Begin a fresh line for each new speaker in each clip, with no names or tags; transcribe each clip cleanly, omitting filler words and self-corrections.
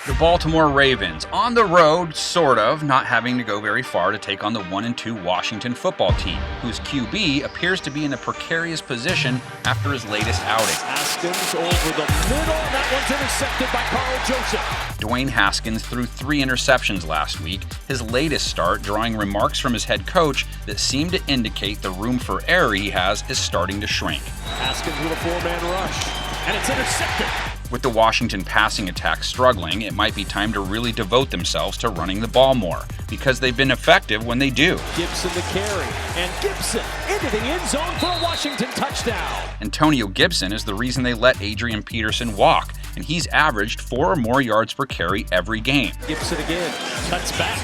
The Baltimore Ravens, on the road, sort of, not having to go very far to take on the 1-2 Washington football team, whose QB appears to be in a precarious position after his latest outing.
Haskins over the middle, that one's intercepted by Carl Joseph.
Dwayne Haskins threw 3 interceptions last week, his latest start drawing remarks from his head coach that seem to indicate the room for error he has is starting to shrink.
Haskins with a 4-man rush, and it's intercepted.
With the Washington passing attack struggling, it might be time to really devote themselves to running the ball more, because they've been effective when they do.
Gibson the carry, and Gibson into the end zone for a Washington touchdown.
Antonio Gibson is the reason they let Adrian Peterson walk, and he's averaged 4 or more yards per carry every game.
Gibson again, cuts back,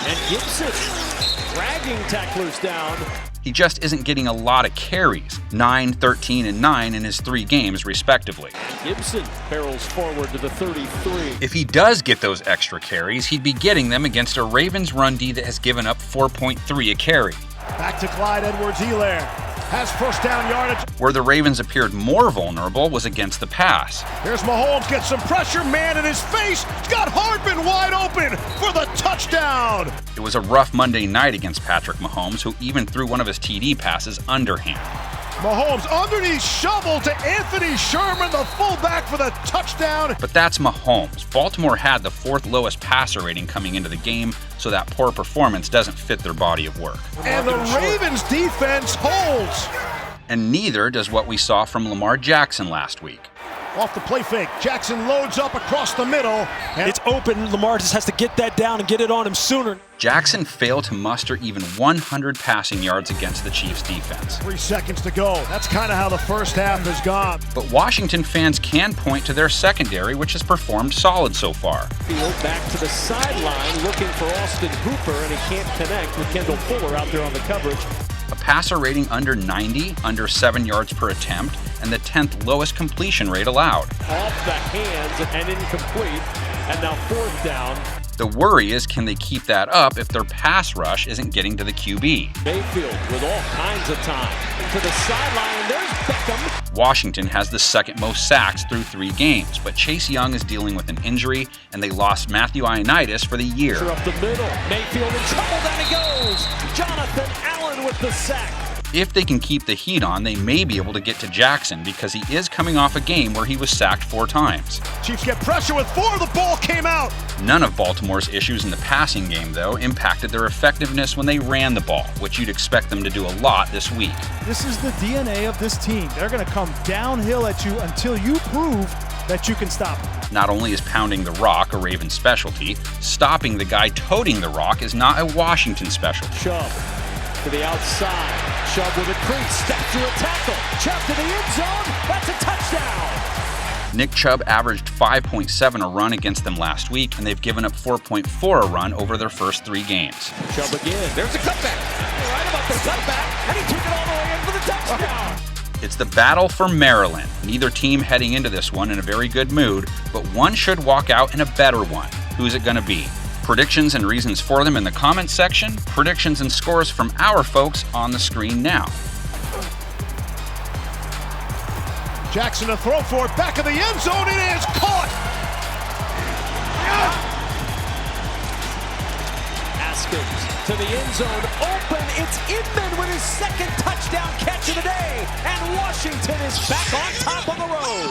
and Gibson dragging tacklers down.
He just isn't getting a lot of carries, 9, 13, and 9 in his 3 games respectively.
Gibson barrels forward to the 33.
If he does get those extra carries, he'd be getting them against a Ravens run D that has given up 4.3 a carry.
Back to Clyde Edwards-Helaire. Has first down yardage.
Where the Ravens appeared more vulnerable was against the pass.
Here's Mahomes, gets some pressure, man in his face. He's got Hardman wide open for the touchdown.
It was a rough Monday night against Patrick Mahomes, who even threw one of his TD passes underhand.
Mahomes underneath shovel to Anthony Sherman, the fullback, for the touchdown.
But that's Mahomes. Baltimore had the 4th lowest passer rating coming into the game, so that poor performance doesn't fit their body of work.
And the Ravens defense holds.
And neither does what we saw from Lamar Jackson last week.
Off the play fake, Jackson loads up across the middle. And
it's open. Lamar just has to get that down and get it on him sooner.
Jackson failed to muster even 100 passing yards against the Chiefs' defense.
3 seconds to go. That's kind of how the first half has gone.
But Washington fans can point to their secondary, which has performed solid so far.
Field back to the sideline, looking for Austin Hooper, and he can't connect with Kendall Fuller out there on the coverage.
A passer rating under 90, under 7 yards per attempt, and the 10th lowest completion rate allowed.
Off the hands and incomplete, and now 4th down.
The worry is, can they keep that up if their pass rush isn't getting to the QB?
Mayfield with all kinds of time. To the sideline, and there's Beckham.
Washington has the 2nd most sacks through 3 games, but Chase Young is dealing with an injury, and they lost Matthew Ioannidis for the year.
Up the middle, Mayfield in trouble, down he goes. Jonathan Allen with the sack.
If they can keep the heat on, they may be able to get to Jackson, because he is coming off a game where he was sacked 4 times.
Chiefs get pressure with 4, the ball came out.
None of Baltimore's issues in the passing game, though, impacted their effectiveness when they ran the ball, which you'd expect them to do a lot this week.
This is the DNA of this team. They're going to come downhill at you until you prove that you can stop them.
Not only is pounding the rock a Ravens specialty, stopping the guy toting the rock is not a Washington specialty.
Chubb to the outside. Chubb with a crease, step through a tackle. Chubb to the end zone. That's a touchdown.
Nick Chubb averaged 5.7 a run against them last week, and they've given up 4.4 a run over their first 3 games.
Chubb again. There's a cutback. Right about the cutback, and he took it all the way in for the touchdown.
It's the battle for Maryland. Neither team heading into this one in a very good mood, but one should walk out in a better one. Who's it going to be? Predictions and reasons for them in the comments section. Predictions and scores from our folks on the screen now.
Jackson to throw for it, back of the end zone, it is caught!
Haskins to the end zone, open, it's Inman with his 2nd touchdown catch of the day, and Washington is back on top of the road.